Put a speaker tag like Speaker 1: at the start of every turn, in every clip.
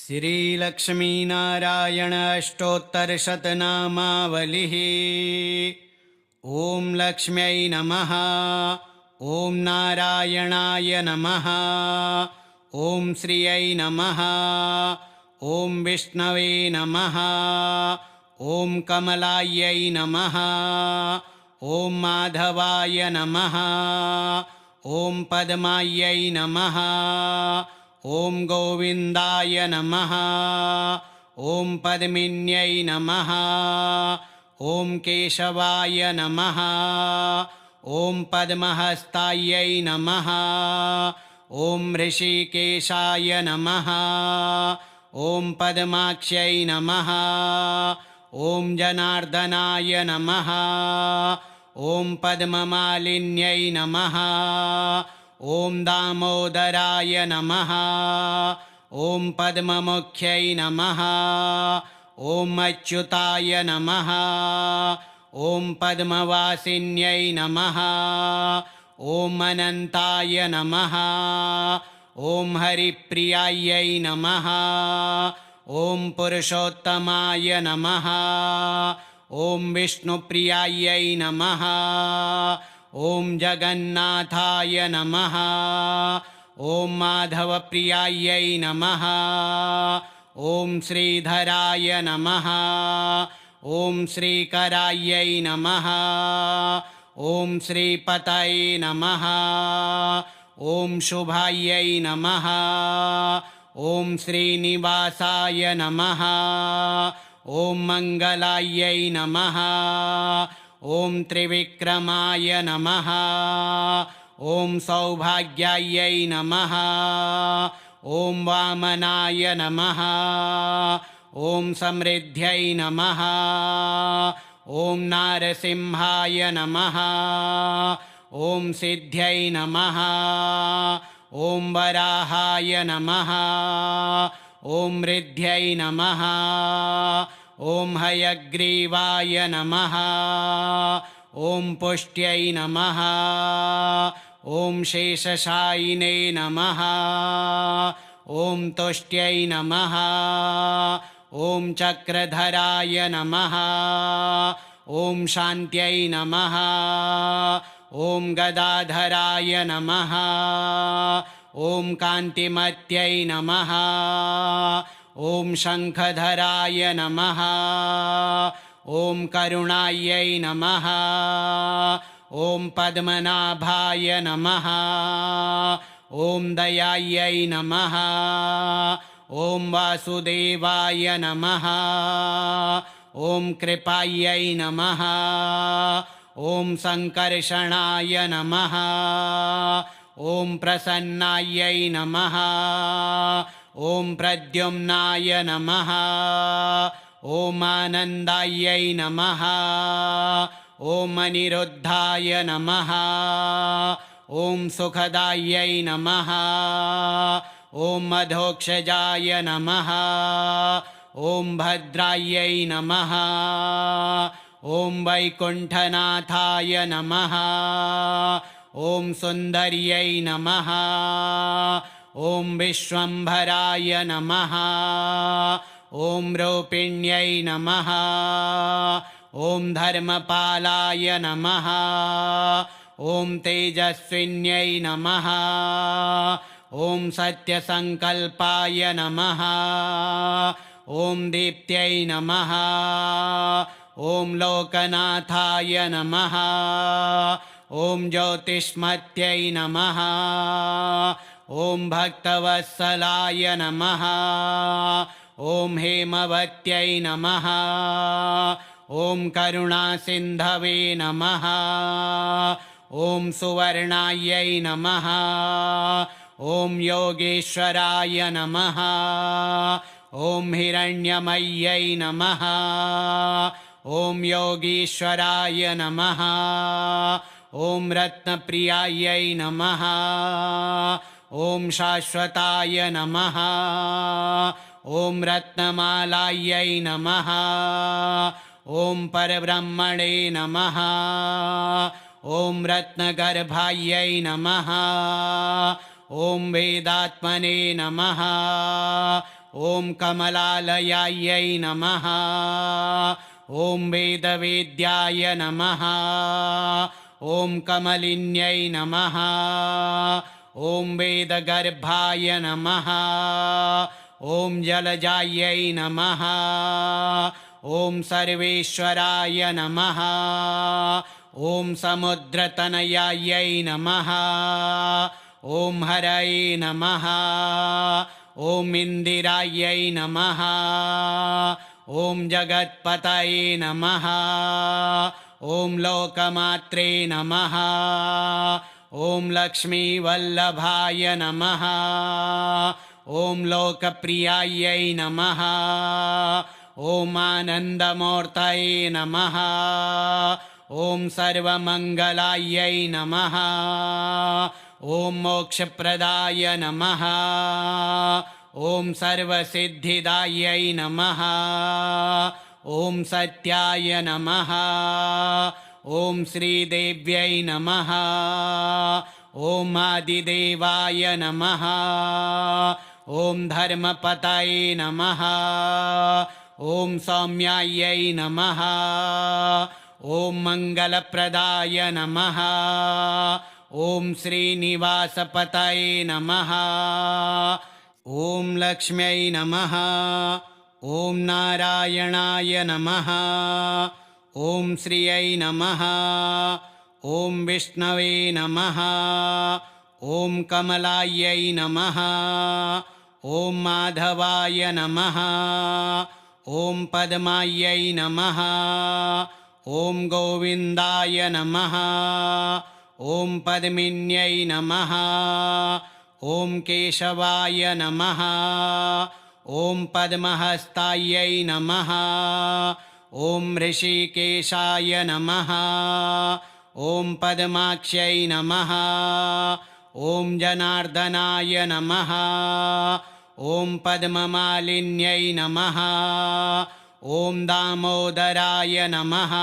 Speaker 1: श्रीलक्ष्मीनारायण अष्टोत्तरशतनामावलिः। ॐ लक्ष्म्यै नमः। ॐ नारायणाय नमः। ॐ श्रियै नमः। ॐ विष्णवे नमः। ॐ कमलायै नमः। ॐ माधवाय नमः। ॐ पद्मायै नमः। ॐ गोविन्दाय नमः। ॐ पद्मिन्यै नमः। ॐ केशवाय नमः। ॐ पद्महस्तायै नमः। ॐ ऋषिकेशाय नमः। ॐ पद्माक्ष्यै नमः। ॐ जनार्दनाय नमः। ॐ पद्ममालिन्यै नमः। ॐ दामोदराय नमः। ॐ पद्ममुख्यै नमः। ॐ अच्युताय नमः। ॐ पद्मवासिन्यै नमः। ॐ अनन्ताय नमः। ॐ हरिप्रियायै नमः। ॐ पुरुषोत्तमाय नमः। ॐ विष्णुप्रियायै नमः। ॐ जगन्नाथाय नमः। ॐ माधवप्रियायै नमः। ॐ श्रीधराय नमः। ॐ श्रीकरायै नमः। ॐ श्रीपतये नमः। ॐ शुभायै नमः। ॐ श्रीनिवासाय नमः। ॐ मङ्गलायै नमः। ॐ त्रिविक्रमाय नमः। ॐ सौभाग्यायै नमः। ॐ वामनाय नमः। ॐ समृद्ध्यै नमः। ॐ नारसिंहाय नमः। ॐ सिद्ध्यै नमः। ॐ वराहाय नमः। ॐ ऋद्ध्यै नमः। ॐ हयग्रीवाय नमः। ॐ पुष्ट्यै नमः। ॐ शेषशायिने नमः। ॐ तुष्ट्यै नमः। ॐ चक्रधराय नमः। ॐ शान्त्यै नमः। ॐ गदाधराय नमः। ॐ कान्तिमत्यै नमः। ॐ शङ्खधराय नमः। ॐ करुणायै नमः। ॐ पद्मनाभाय नमः। ॐ दयायै नमः। ॐ वासुदेवाय नमः। ॐ कृपायै नमः। ॐ सङ्कर्षणाय नमः। ॐ प्रसन्नायै नमः। ॐ प्रद्युम्नाय नमः। ॐ आनन्दायै नमः। ॐ अनिरुद्धाय नमः। ॐ सुखदायै नमः। ॐ मधोक्षजाय नमः। ॐ भद्रायै नमः। ॐ वैकुण्ठनाथाय नमः। ॐ सुन्दर्यै नमः। ॐ विश्वम्भराय नमः। ॐ रूपिण्यै नमः। ॐ धर्मपालाय नमः। ॐ तेजस्विन्यै नमः। ॐ सत्यसङ्कल्पाय नमः। ॐ दीप्त्यै नमः। ॐ लोकनाथाय नमः। ॐ ज्योतिष्मत्यै नमः। ॐ भक्तवत्सलाय नमः। ॐ हेमवत्यै नमः। ॐ करुणासिन्धवे नमः। ॐ सुवर्णायै नमः। ॐ योगेश्वराय नमः। ॐ हिरण्यमय्यै नमः। ॐ योगीश्वराय नमः। ॐ रत्नप्रियायै नमः। ॐ शाश्वताय नमः। ॐ रत्नमालायै नमः। ॐ परब्रह्मणे नमः। ॐ रत्नगर्भायै नमः। ॐ वेदात्मने नमः। ॐ कमलालयायै नमः ॐ वेदवेद्याय नमः ॐ कमलिन्यै नमः ॐ वेदगर्भाय नमः ॐ जलजायै नमः ॐ सर्वेश्वराय नमः ॐ समुद्रतनयायै नमः ॐ हरये नमः ॐ इन्दिरायै नमः ॐ जगत्पतये नमः ॐ लोकमात्रे नमः ॐ लक्ष्मीवल्लभाय नमः ॐ लोकप्रियायै नमः ॐ आनन्दमूर्तये नमः ॐ सर्वमङ्गलायै नमः ॐ मोक्षप्रदाय नमः ॐ सर्वसिद्धिदायै नमः ॐ सत्याय नमः ॐ श्रीदेव्यै नमः ॐ आदिदेवाय नमः ॐ धर्मपतये नमः ॐ सौम्यायै नमः ॐ मङ्गलप्रदाय नमः ॐ श्रीनिवासपतये नमः ॐ लक्ष्म्यै नमः ॐ नारायणाय नमः ॐ श्रियै नमः ॐ विष्णवे नमः ॐ कमलायै नमः ॐ माधवाय नमः ॐ पद्मायै नमः ॐ गोविन्दाय नमः ॐ पद्मिन्यै नमः ॐ केशवाय नमः ॐ पद्महस्तायै नमः ॐ ऋषिकेशाय नमः ॐ पद्माक्ष्यै नमः ॐ जनार्दनाय नमः ॐ पद्ममालिन्यै नमः ॐ दामोदराय नमः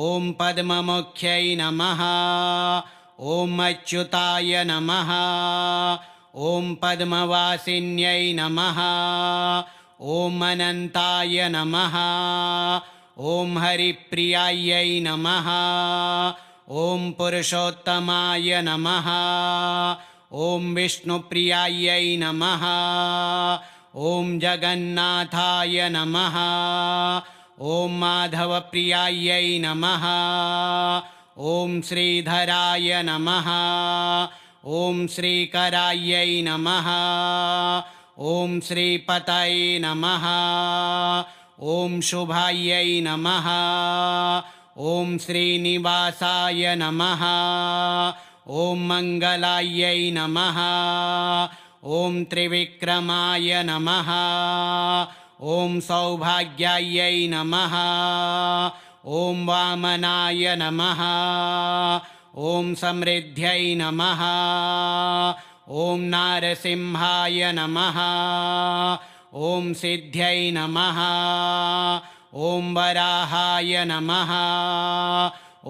Speaker 1: ॐ पद्ममुख्यै नमः ॐ अच्युताय नमः ॐ पद्मवासिन्यै नमः ॐ अनन्ताय नमः ॐ हरिप्रियायै नमः ॐ पुरुषोत्तमाय नमः ॐ विष्णुप्रियायै नमः ॐ जगन्नाथाय नमः ॐ माधवप्रियायै नमः ॐ श्रीधराय नमः ॐ श्रीकरायै नमः ॐ श्रीपतये नमः ॐ शुभायै नमः ॐ श्रीनिवासाय नमः ॐ मङ्गलायै नमः ॐ त्रिविक्रमाय नमः ॐ सौभाग्यायै नमः ॐ वामनाय नमः ॐ समृद्ध्यै नमः ॐ नारसिंहाय नमः ॐ सिद्ध्यै नमः ॐ वराहाय नमः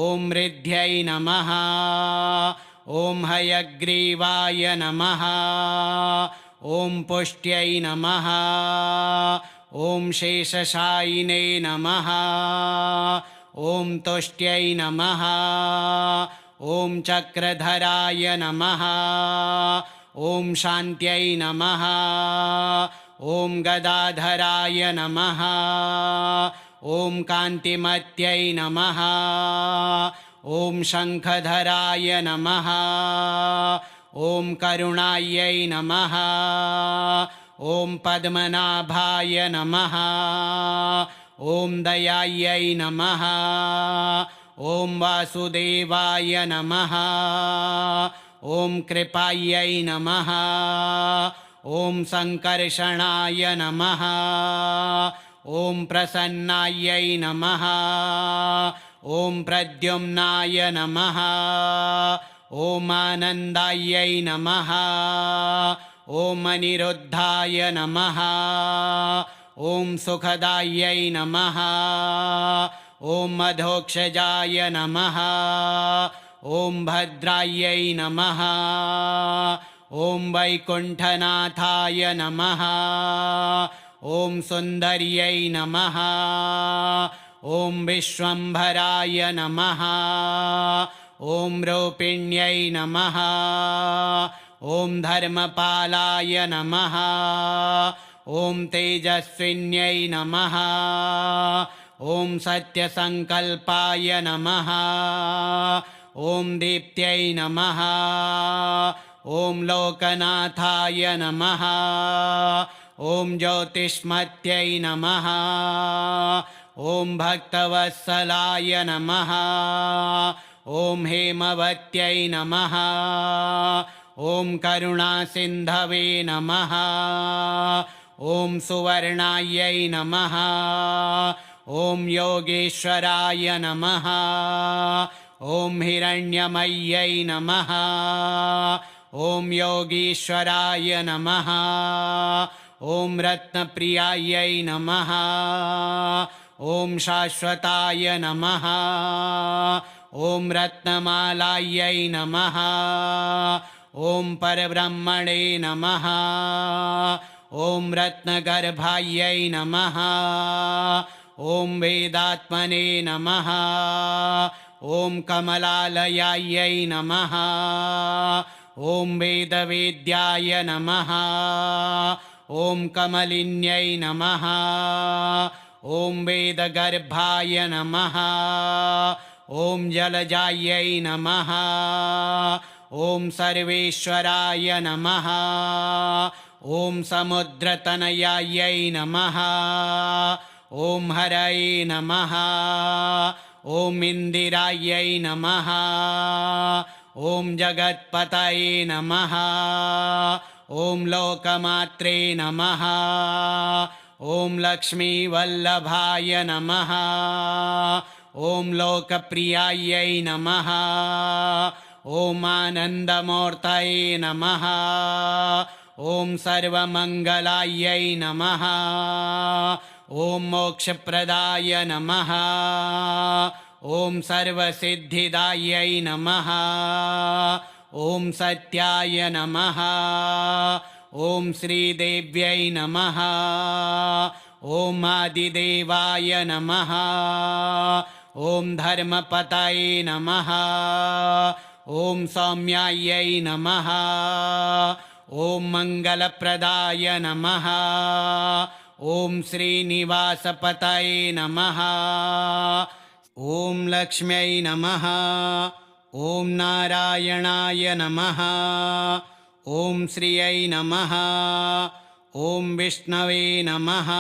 Speaker 1: ॐ ऋद्ध्यै नमः ॐ हयग्रीवाय नमः ॐ पुष्ट्यै नमः ॐ शेषशायिने नमः ॐ तुष्ट्यै नमः ॐ चक्रधराय नमः ॐ शान्त्यै नमः ॐ गदाधराय नमः ॐ कान्तिमत्यै नमः ॐ शङ्खधराय नमः ॐ करुणायै नमः ॐ पद्मनाभाय नमः ॐ दयायै नमः ॐ वासुदेवाय नमः ॐ कृपायै नमः ॐ सङ्कर्षणाय नमः ॐ प्रसन्नायै नमः ॐ प्रद्युम्नाय नमः ॐ आनन्दायै नमः ॐ अनिरुद्धाय नमः ॐ सुखदायै नमः ॐ मधोक्षजाय नमः ॐ भद्रायै नमः ॐ वैकुण्ठनाथाय नमः ॐ सुन्दर्यै नमः ॐ विश्वम्भराय नमः ॐ रूपिण्यै नमः ॐ धर्मपालाय नमः ॐ तेजस्विन्यै नमः ॐ सत्यसङ्कल्पाय नमः ॐ दीप्त्यै नमः ॐ लोकनाथाय नमः ॐ ज्योतिष्मत्यै नमः ॐ भक्तवत्सलाय नमः ॐ हेमवत्यै नमः ॐ करुणासिन्धवे नमः ॐ सुवर्णायै नमः ॐ योगेश्वराय नमः ॐ हिरण्यमय्यै नमः ॐ योगीश्वराय नमः ॐ रत्नप्रियायै नमः ॐ शाश्वताय नमः ॐ रत्नमालायै नमः ॐ परब्रह्मणे नमः ॐ रत्नगर्भायै नमः ॐ वेदात्मने नमः ॐ कमलालयायै नमः ॐ वेदवेद्याय नमः ॐ कमलिन्यै नमः ॐ वेदगर्भाय नमः ॐ जलजायै नमः ॐ सर्वेश्वराय नमः ॐ समुद्रतनयायै नमः ॐ हरये नमः ॐ इन्दिरायै नमः ॐ जगत्पतये नमः ॐ लोकमात्रे नमः ॐ लक्ष्मीवल्लभाय नमः ॐ लोकप्रियायै नमः ॐ आनन्दमूर्तये नमः ॐ सर्वमङ्गलायै नमः ॐ मोक्षप्रदाय नमः ॐ सर्वसिद्धिदायै नमः ॐ सत्याय नमः ॐ श्रीदेव्यै नमः ॐ आदिदेवाय नमः ॐ धर्मपतये नमः ॐ सौम्यायै नमः ॐ मङ्गलप्रदाय नमः ॐ श्रीनिवासपतये नमः ॐ लक्ष्म्यै नमः ॐ नारायणाय नमः ॐ श्रियै नमः ॐ विष्णवे नमः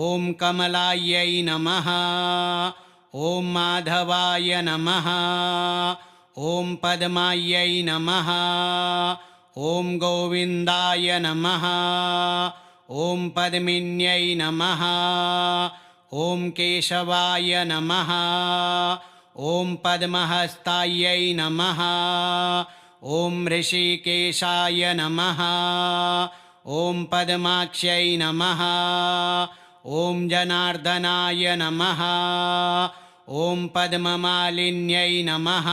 Speaker 1: ॐ कमलायै नमः ॐ माधवाय नमः ॐ पद्मायै नमः ॐ गोविन्दाय नमः ॐ पद्मिन्यै नमः ॐ केशवाय नमः ॐ पद्महस्तायै नमः ॐ ऋषिकेशाय नमः ॐ पद्माक्ष्यै नमः ॐ जनार्दनाय नमः ॐ पद्ममालिन्यै नमः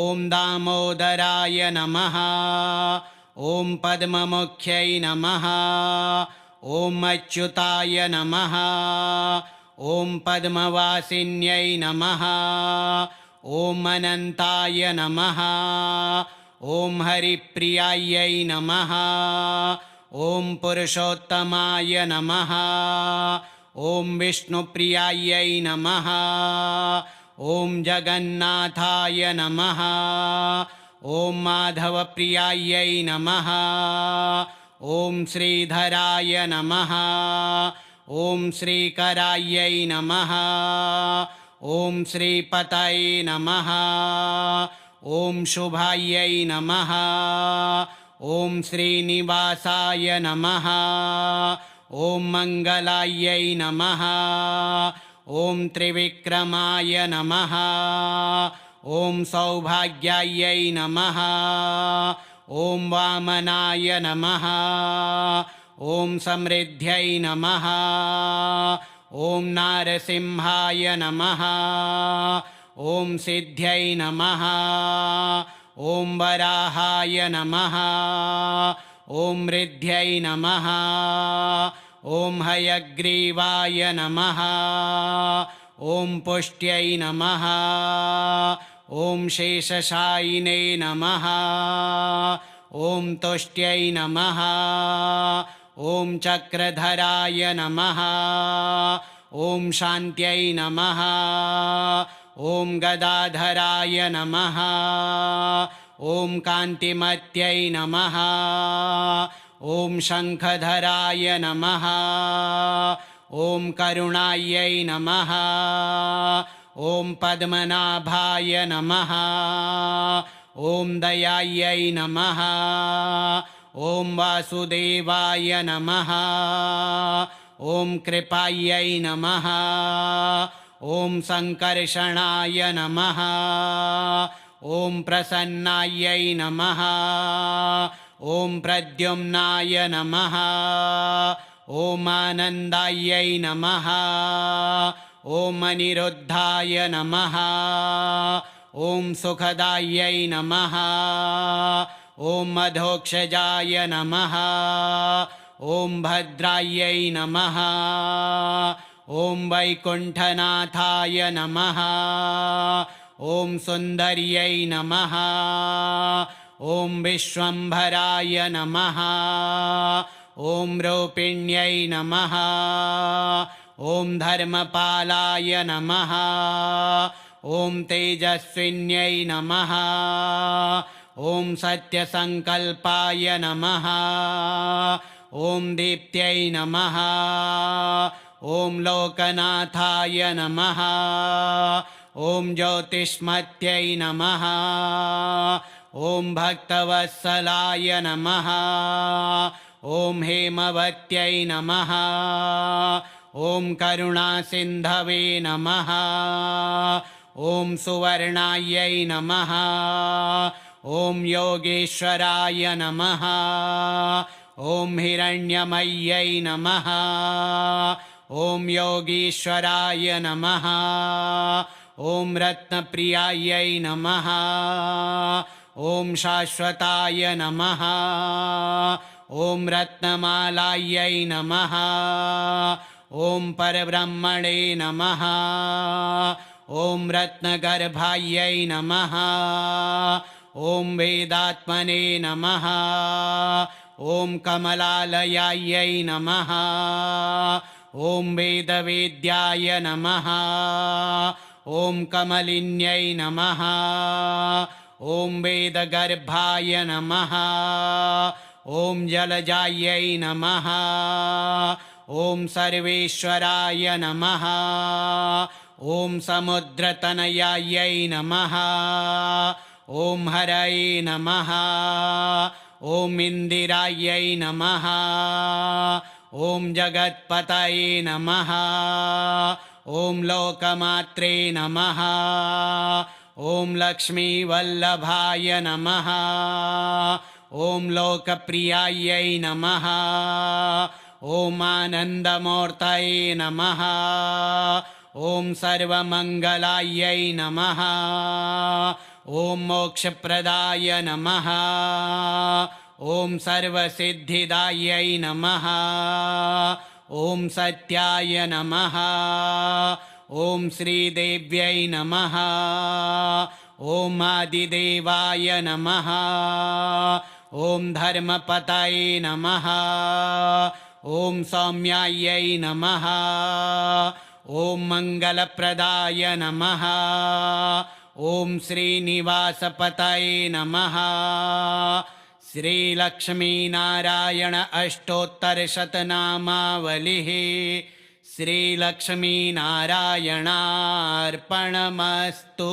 Speaker 1: ॐ दामोदराय नमः ॐ पद्ममुख्यै नमः ॐ अच्युताय नमः ॐ पद्मवासिन्यै नमः ॐ अनन्ताय नमः ॐ हरिप्रियायै नमः ॐ पुरुषोत्तमाय नमः ॐ विष्णुप्रियायै नमः ॐ जगन्नाथाय नमः ॐ माधवप्रियायै नमः ॐ श्रीधराय नमः ॐ श्रीकरायै नमः ॐ श्रीपतये नमः ॐ शुभायै नमः ॐ श्रीनिवासाय नमः ॐ मङ्गलायै नमः ॐ त्रिविक्रमाय नमः ॐ सौभाग्यायै नमः ॐ वामनाय नमः ॐ समृद्ध्यै नमः ॐ नारसिंहाय नमः ॐ सिद्ध्यै नमः ॐ वराहाय नमः ॐ ऋद्ध्यै नमः ॐ हयग्रीवाय नमः ॐ पुष्ट्यै नमः ॐ शेषशायिने नमः ॐ तुष्ट्यै नमः ॐ चक्रधराय नमः ॐ शान्त्यै नमः ॐ गदाधराय नमः ॐ कान्तिमत्यै नमः ॐ शङ्खधराय नमः ॐ करुणायै नमः ॐ पद्मनाभाय नमः ॐ दयायै नमः ॐ वासुदेवाय नमः ॐ कृपायै नमः ॐ सङ्कर्षणाय नमः ॐ प्रसन्नायै नमः ॐ प्रद्युम्नाय नमः ॐ आनन्दायै नमः ॐ अनिरुद्धाय नमः ॐ सुखदायै नमः ॐ मधोक्षजाय नमः ॐ भद्रायै नमः ॐ वैकुण्ठनाथाय नमः ॐ सुन्दर्यै नमः ॐ विश्वम्भराय नमः ॐ रूपिण्यै नमः ॐ धर्मपालाय नमः ॐ तेजस्विन्यै नमः ॐ सत्यसङ्कल्पाय नमः ॐ दीप्त्यै नमः ॐ लोकनाथाय नमः ॐ ज्योतिष्मत्यै नमः ॐ भक्तवत्सलाय नमः ॐ हेमवत्यै नमः ॐ करुणासिन्धवे नमः ॐ सुवर्णायै नमः ॐ योगेश्वराय नमः ॐ हिरण्यमय्यै नमः ॐ योगीश्वराय नमः ॐ रत्नप्रियायै नमः ॐ शाश्वताय नमः ॐ रत्नमालायै नमः ॐ परब्रह्मणे नमः ॐ रत्नगर्भायै नमः ॐ वेदात्मने नमः ॐ कमलालयायै नमः ॐ वेदवेद्याय नमः ॐ कमलिन्यै नमः ॐ वेदगर्भाय नमः ॐ जलजायै नमः ॐ सर्वेश्वराय नमः ॐ समुद्रतनयायै नमः ॐ हरये नमः ॐ इन्दिरायै नमः ॐ जगत्पतये नमः ॐ लोकमात्रे नमः ॐ लक्ष्मीवल्लभाय नमः ॐ लोकप्रियायै नमः ॐ आनन्दमूर्तये नमः ॐ सर्वमङ्गलायै नमः ॐ मोक्षप्रदाय नमः ॐ सर्वसिद्धिदायै नमः ॐ सत्याय नमः ॐ श्रीदेव्यै नमः ॐ आदिदेवाय नमः ॐ धर्मपतये नमः ॐ सौम्यायै नमः ॐ मङ्गलप्रदाय नमः ॐ श्रीनिवासपतये नमः श्रीलक्ष्मीनारायण अष्टोत्तरशतनामावलिः श्रीलक्ष्मीनारायणार्पणमस्तु।